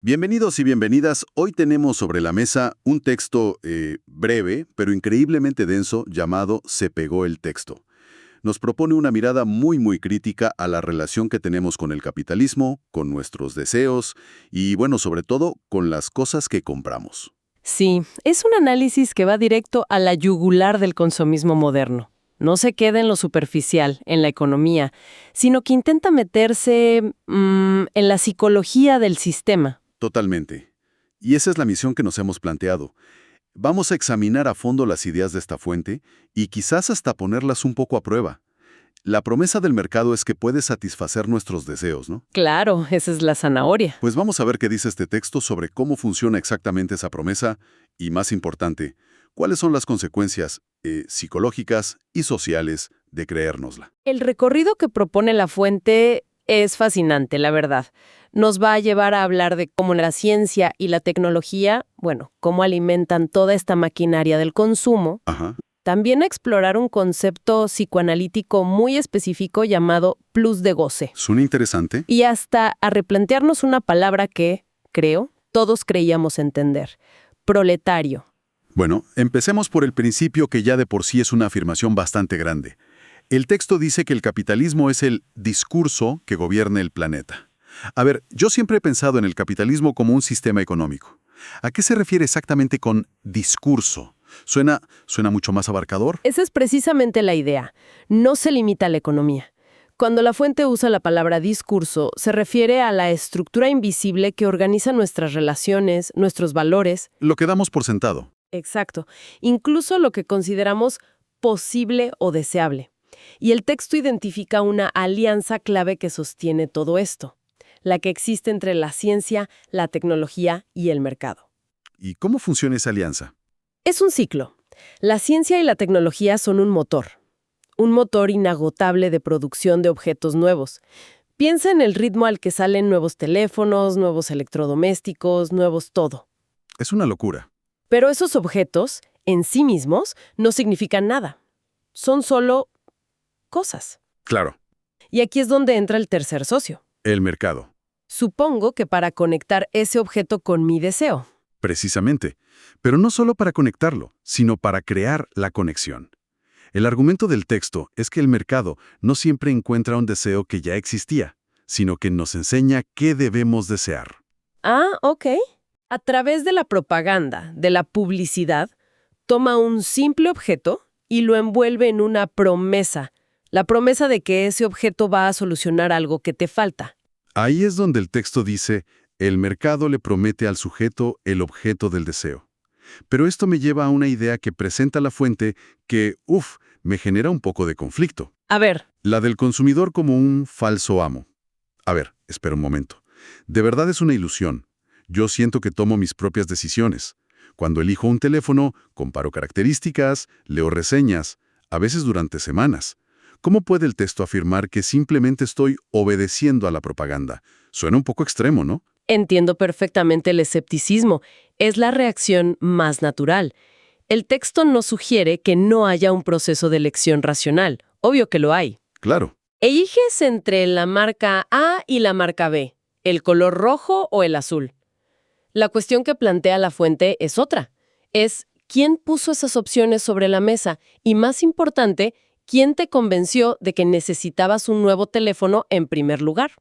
Bienvenidos y bienvenidas. Hoy tenemos sobre la mesa un texto breve, pero increíblemente denso, llamado Se pegó el texto. Nos propone una mirada muy crítica a la relación que tenemos con el capitalismo, con nuestros deseos y, bueno, sobre todo, con las cosas que compramos. Sí, es un análisis que va directo a la yugular del consumismo moderno. No se queda en lo superficial, en la economía, sino que intenta meterse en la psicología del sistema. Totalmente. Y esa es la misión que nos hemos planteado. Vamos a examinar a fondo las ideas de esta fuente y quizás hasta ponerlas un poco a prueba. La promesa del mercado es que puede satisfacer nuestros deseos, ¿no? Claro, esa es la zanahoria. Pues vamos a ver qué dice este texto sobre cómo funciona exactamente esa promesa y, más importante, cuáles son las consecuencias psicológicas y sociales de creérnosla. El recorrido que propone la fuente es fascinante, la verdad. Nos va a llevar a hablar de cómo la ciencia y la tecnología, cómo alimentan toda esta maquinaria del consumo. Ajá. También a explorar un concepto psicoanalítico muy específico llamado plus de goce. Suena interesante. Y hasta a replantearnos una palabra que, creo, todos creíamos entender. Proletario. Bueno, empecemos por el principio que ya de por sí es una afirmación bastante grande. El texto dice que el capitalismo es el discurso que gobierna el planeta. A ver, yo siempre he pensado en el capitalismo como un sistema económico. ¿A qué se refiere exactamente con discurso? ¿Suena mucho más abarcador? Esa es precisamente la idea. No se limita a la economía. Cuando la fuente usa la palabra discurso, se refiere a la estructura invisible que organiza nuestras relaciones, nuestros valores. Lo que damos por sentado. Exacto. Incluso lo que consideramos posible o deseable. Y el texto identifica una alianza clave que sostiene todo esto, la que existe entre la ciencia, la tecnología y el mercado. ¿Y cómo funciona esa alianza? Es un ciclo. La ciencia y la tecnología son un motor inagotable de producción de objetos nuevos. Piensa en el ritmo al que salen nuevos teléfonos, nuevos electrodomésticos, nuevos todo. Es una locura. Pero esos objetos, en sí mismos, no significan nada. Son solo cosas. Claro. Y aquí es donde entra el tercer socio. El mercado. Supongo que para conectar ese objeto con mi deseo. Precisamente. Pero no solo para conectarlo, sino para crear la conexión. El argumento del texto es que el mercado no siempre encuentra un deseo que ya existía, sino que nos enseña qué debemos desear. Ah, ok. A través de la propaganda, de la publicidad, toma un simple objeto y lo envuelve en una promesa. La promesa de que ese objeto va a solucionar algo que te falta. Ahí es donde el texto dice, el mercado le promete al sujeto el objeto del deseo. Pero esto me lleva a una idea que presenta la fuente que, me genera un poco de conflicto. A ver. La del consumidor como un falso amo. A ver, espera un momento. De verdad es una ilusión. Yo siento que tomo mis propias decisiones. Cuando elijo un teléfono, comparo características, leo reseñas, a veces durante semanas. ¿Cómo puede el texto afirmar que simplemente estoy obedeciendo a la propaganda? Suena un poco extremo, ¿no? Entiendo perfectamente el escepticismo. Es la reacción más natural. El texto nos sugiere que no haya un proceso de elección racional. Obvio que lo hay. Claro. Eliges entre la marca A y la marca B, el color rojo o el azul. La cuestión que plantea la fuente es otra. Es quién puso esas opciones sobre la mesa y, más importante, quién te convenció de que necesitabas un nuevo teléfono en primer lugar.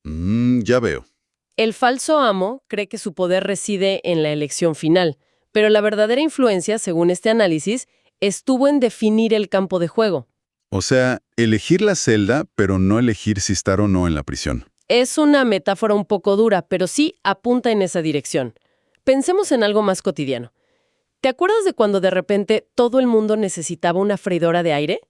Ya veo. El falso amo cree que su poder reside en la elección final, pero la verdadera influencia, según este análisis, estuvo en definir el campo de juego. O sea, elegir la celda, pero no elegir si estar o no en la prisión. Es una metáfora un poco dura, pero sí apunta en esa dirección. Pensemos en algo más cotidiano. ¿Te acuerdas de cuando de repente todo el mundo necesitaba una freidora de aire?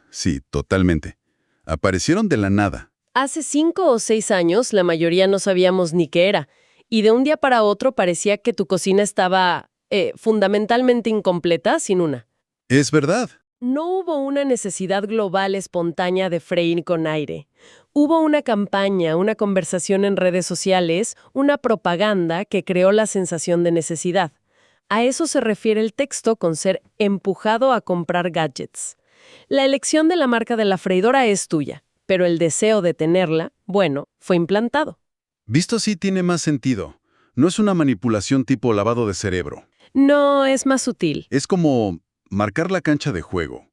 Sí, totalmente. Aparecieron de la nada. Hace 5 o 6 años la mayoría no sabíamos ni qué era, y de un día para otro parecía que tu cocina estaba fundamentalmente incompleta sin una. Es verdad. No hubo una necesidad global espontánea de freír con aire. Hubo una campaña, una conversación en redes sociales, una propaganda que creó la sensación de necesidad. A eso se refiere el texto con ser empujado a comprar gadgets. La elección de la marca de la freidora es tuya, pero el deseo de tenerla, fue implantado. Visto así tiene más sentido. No es una manipulación tipo lavado de cerebro. No, es más sutil. Es como marcar la cancha de juego.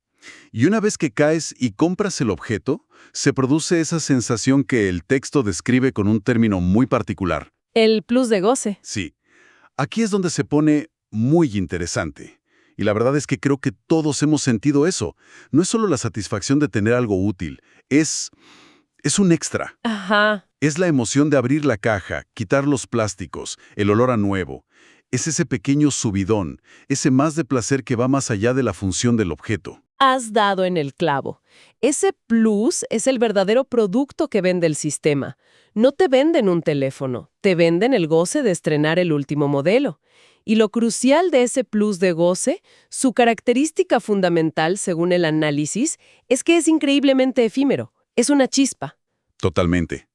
Y una vez que caes y compras el objeto, se produce esa sensación que el texto describe con un término muy particular. El plus de goce. Sí, aquí es donde se pone muy interesante. Y la verdad es que creo que todos hemos sentido eso. No es solo la satisfacción de tener algo útil, es un extra. Ajá. Es la emoción de abrir la caja, quitar los plásticos, el olor a nuevo. Es ese pequeño subidón, ese más de placer que va más allá de la función del objeto. Has dado en el clavo. Ese plus es el verdadero producto que vende el sistema. No te venden un teléfono, te venden el goce de estrenar el último modelo. Y lo crucial de ese plus de goce, su característica fundamental, según el análisis, es que es increíblemente efímero. Es una chispa. Totalmente.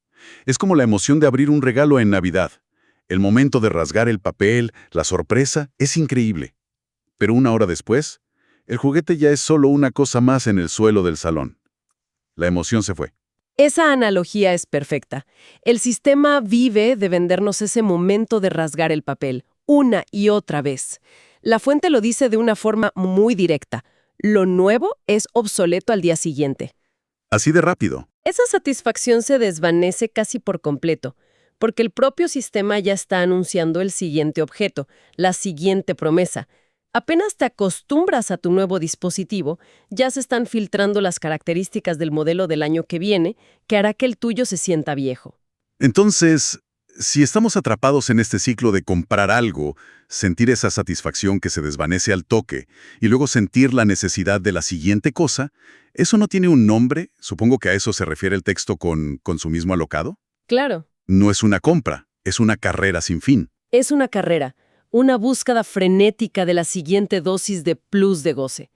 Es como la emoción de abrir un regalo en Navidad. El momento de rasgar el papel, la sorpresa, es increíble. Pero una hora después, el juguete ya es solo una cosa más en el suelo del salón. La emoción se fue. Esa analogía es perfecta. El sistema vive de vendernos ese momento de rasgar el papel, una y otra vez. La fuente lo dice de una forma muy directa. Lo nuevo es obsoleto al día siguiente. Así de rápido. Esa satisfacción se desvanece casi por completo, porque el propio sistema ya está anunciando el siguiente objeto, la siguiente promesa. Apenas te acostumbras a tu nuevo dispositivo, ya se están filtrando las características del modelo del año que viene, que hará que el tuyo se sienta viejo. Entonces, si estamos atrapados en este ciclo de comprar algo, sentir esa satisfacción que se desvanece al toque y luego sentir la necesidad de la siguiente cosa, ¿eso no tiene un nombre? Supongo que a eso se refiere el texto con consumismo alocado. Claro, No es una compra, es una carrera sin fin. es una carrera, una búsqueda frenética de la siguiente dosis de plus de goce.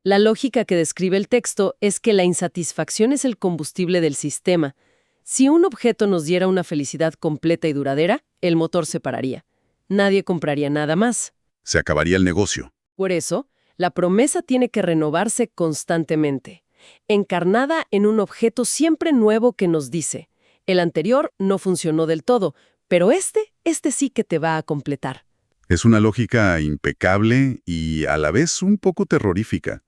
La lógica que describe el texto es que la insatisfacción es el combustible del sistema. Si un objeto nos diera una felicidad completa y duradera, el motor se pararía. Nadie compraría nada más. Se acabaría el negocio. Por eso, la promesa tiene que renovarse constantemente, encarnada en un objeto siempre nuevo que nos dice, el anterior no funcionó del todo, pero este sí que te va a completar. Es una lógica impecable y a la vez un poco terrorífica.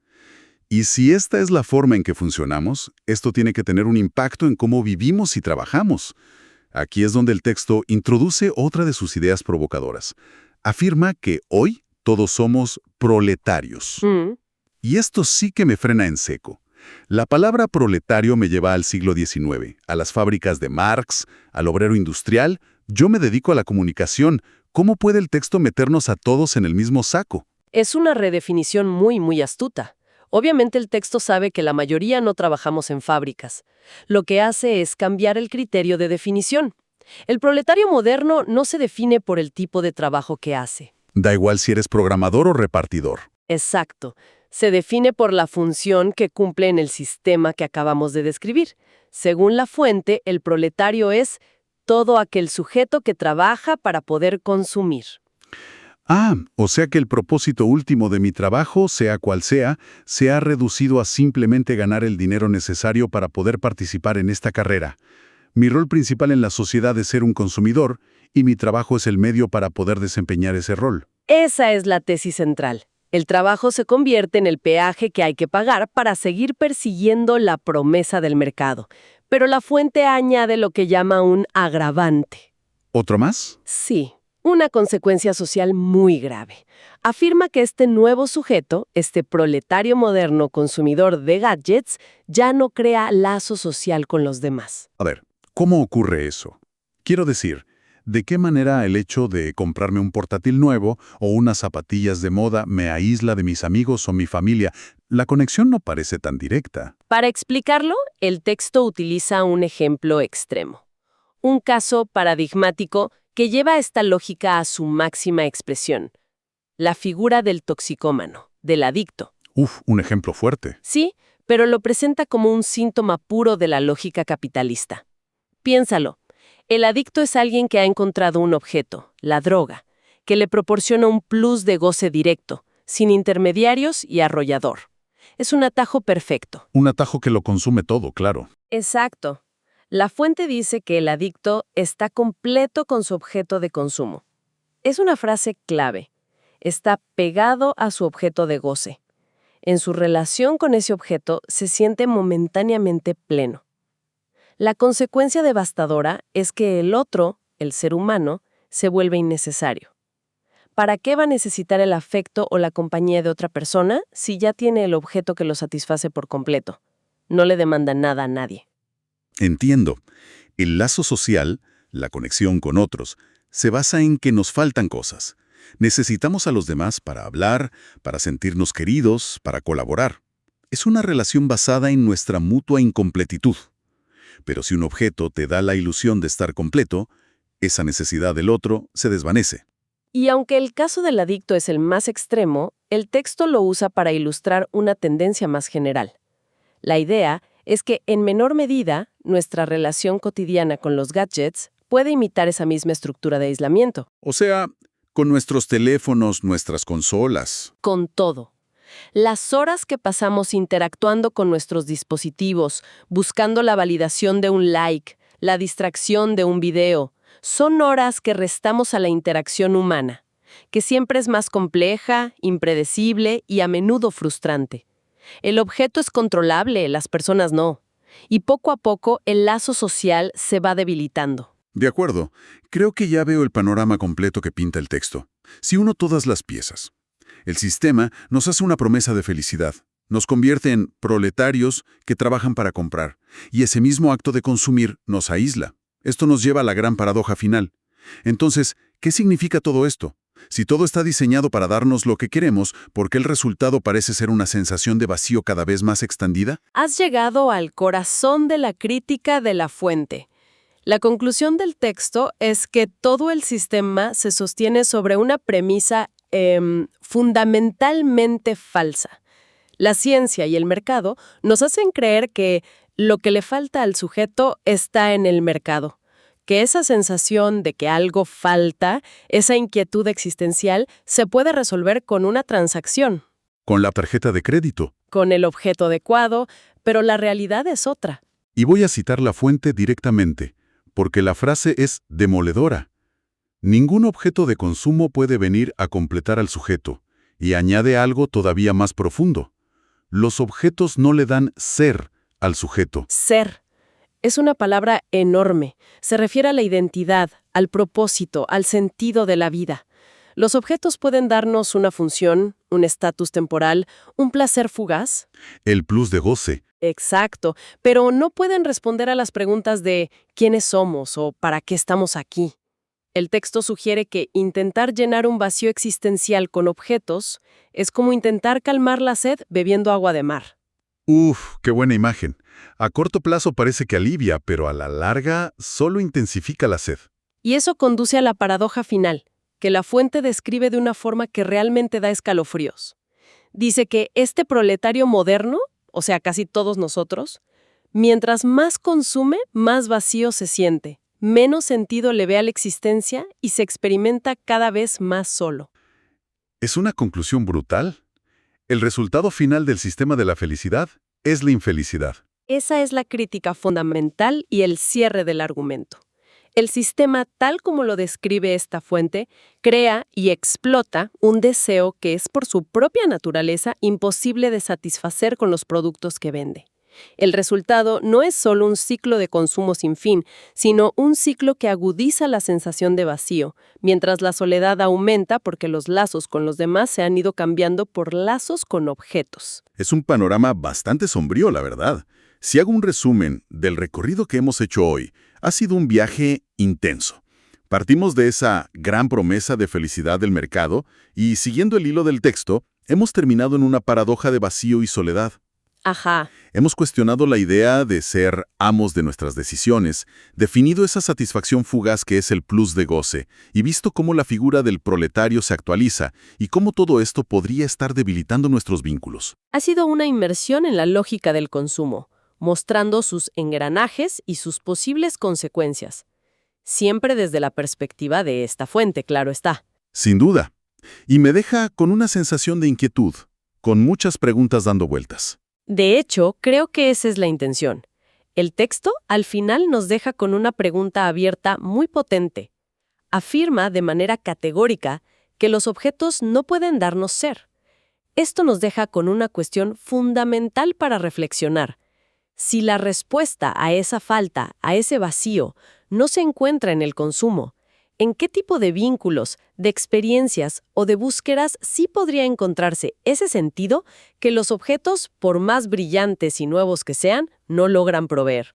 Y si esta es la forma en que funcionamos, esto tiene que tener un impacto en cómo vivimos y trabajamos. Aquí es donde el texto introduce otra de sus ideas provocadoras. Afirma que hoy todos somos proletarios. Y esto sí que me frena en seco. La palabra proletario me lleva al siglo XIX, a las fábricas de Marx, al obrero industrial. Yo me dedico a la comunicación. ¿Cómo puede el texto meternos a todos en el mismo saco? Es una redefinición muy astuta. Obviamente el texto sabe que la mayoría no trabajamos en fábricas. Lo que hace es cambiar el criterio de definición. El proletario moderno no se define por el tipo de trabajo que hace. Da igual si eres programador o repartidor. Exacto. Se define por la función que cumple en el sistema que acabamos de describir. Según la fuente, el proletario es todo aquel sujeto que trabaja para poder consumir. Ah, o sea que el propósito último de mi trabajo, sea cual sea, se ha reducido a simplemente ganar el dinero necesario para poder participar en esta carrera. Mi rol principal en la sociedad es ser un consumidor y mi trabajo es el medio para poder desempeñar ese rol. Esa es la tesis central. El trabajo se convierte en el peaje que hay que pagar para seguir persiguiendo la promesa del mercado. Pero la fuente añade lo que llama un agravante. ¿Otro más? Sí. Una consecuencia social muy grave. Afirma que este nuevo sujeto, este proletario moderno consumidor de gadgets, ya no crea lazo social con los demás. A ver, ¿cómo ocurre eso? Quiero decir, ¿de qué manera el hecho de comprarme un portátil nuevo o unas zapatillas de moda me aísla de mis amigos o mi familia? La conexión no parece tan directa. Para explicarlo, el texto utiliza un ejemplo extremo. Un caso paradigmático que lleva esta lógica a su máxima expresión. La figura del toxicómano, del adicto. Un ejemplo fuerte. Sí, pero lo presenta como un síntoma puro de la lógica capitalista. Piénsalo. El adicto es alguien que ha encontrado un objeto, la droga, que le proporciona un plus de goce directo, sin intermediarios y arrollador. Es un atajo perfecto. Un atajo que lo consume todo, claro. Exacto. La fuente dice que el adicto está completo con su objeto de consumo. Es una frase clave. Está pegado a su objeto de goce. En su relación con ese objeto se siente momentáneamente pleno. La consecuencia devastadora es que el otro, el ser humano, se vuelve innecesario. ¿Para qué va a necesitar el afecto o la compañía de otra persona si ya tiene el objeto que lo satisface por completo? No le demanda nada a nadie. Entiendo. El lazo social, la conexión con otros, se basa en que nos faltan cosas. Necesitamos a los demás para hablar, para sentirnos queridos, para colaborar. Es una relación basada en nuestra mutua incompletitud. Pero si un objeto te da la ilusión de estar completo, esa necesidad del otro se desvanece. Y aunque el caso del adicto es el más extremo, el texto lo usa para ilustrar una tendencia más general. La idea es que, en menor medida, nuestra relación cotidiana con los gadgets puede imitar esa misma estructura de aislamiento. O sea, con nuestros teléfonos, nuestras consolas. Con todo. Las horas que pasamos interactuando con nuestros dispositivos, buscando la validación de un like, la distracción de un video, son horas que restamos a la interacción humana, que siempre es más compleja, impredecible y a menudo frustrante. El objeto es controlable, las personas no. Y poco a poco el lazo social se va debilitando. De acuerdo, creo que ya veo el panorama completo que pinta el texto. Si uno todas las piezas. El sistema nos hace una promesa de felicidad. Nos convierte en proletarios que trabajan para comprar. Y ese mismo acto de consumir nos aísla. Esto nos lleva a la gran paradoja final. Entonces, ¿qué significa todo esto? Si todo está diseñado para darnos lo que queremos, ¿por qué el resultado parece ser una sensación de vacío cada vez más extendida? Has llegado al corazón de la crítica de la fuente. La conclusión del texto es que todo el sistema se sostiene sobre una premisa fundamentalmente falsa. La ciencia y el mercado nos hacen creer que lo que le falta al sujeto está en el mercado, que esa sensación de que algo falta, esa inquietud existencial, se puede resolver con una transacción, Con la tarjeta de crédito. con el objeto adecuado, pero la realidad es otra. Y voy a citar la fuente directamente, porque la frase es demoledora. Ningún objeto de consumo puede venir a completar al sujeto, y añade algo todavía más profundo. Los objetos no le dan ser al sujeto. Ser. Es una palabra enorme. Se refiere a la identidad, al propósito, al sentido de la vida. Los objetos pueden darnos una función, un estatus temporal, un placer fugaz. El plus de goce. Exacto, pero no pueden responder a las preguntas de ¿quiénes somos o para qué estamos aquí? El texto sugiere que intentar llenar un vacío existencial con objetos es como intentar calmar la sed bebiendo agua de mar. Uf, qué buena imagen. A corto plazo parece que alivia, pero a la larga solo intensifica la sed. Y eso conduce a la paradoja final, que la fuente describe de una forma que realmente da escalofríos. Dice que este proletario moderno, o sea, casi todos nosotros, mientras más consume, más vacío se siente, menos sentido le ve a la existencia y se experimenta cada vez más solo. ¿Es una conclusión brutal? El resultado final del sistema de la felicidad es la infelicidad. Esa es la crítica fundamental y el cierre del argumento. El sistema, tal como lo describe esta fuente, crea y explota un deseo que es por su propia naturaleza imposible de satisfacer con los productos que vende. El resultado no es solo un ciclo de consumo sin fin, sino un ciclo que agudiza la sensación de vacío, mientras la soledad aumenta porque los lazos con los demás se han ido cambiando por lazos con objetos. Es un panorama bastante sombrío, la verdad. Si hago un resumen del recorrido que hemos hecho hoy, ha sido un viaje intenso. Partimos de esa gran promesa de felicidad del mercado y, siguiendo el hilo del texto, hemos terminado en una paradoja de vacío y soledad. Ajá. Hemos cuestionado la idea de ser amos de nuestras decisiones, definido esa satisfacción fugaz que es el plus de goce, y visto cómo la figura del proletario se actualiza y cómo todo esto podría estar debilitando nuestros vínculos. Ha sido una inmersión en la lógica del consumo, mostrando sus engranajes y sus posibles consecuencias. Siempre desde la perspectiva de esta fuente, claro está. Sin duda. Y me deja con una sensación de inquietud, con muchas preguntas dando vueltas. De hecho, creo que esa es la intención. El texto, al final, nos deja con una pregunta abierta muy potente. Afirma de manera categórica que los objetos no pueden darnos ser. Esto nos deja con una cuestión fundamental para reflexionar. Si la respuesta a esa falta, a ese vacío, no se encuentra en el consumo, ¿en qué tipo de vínculos, de experiencias o de búsquedas sí podría encontrarse ese sentido que los objetos, por más brillantes y nuevos que sean, no logran proveer?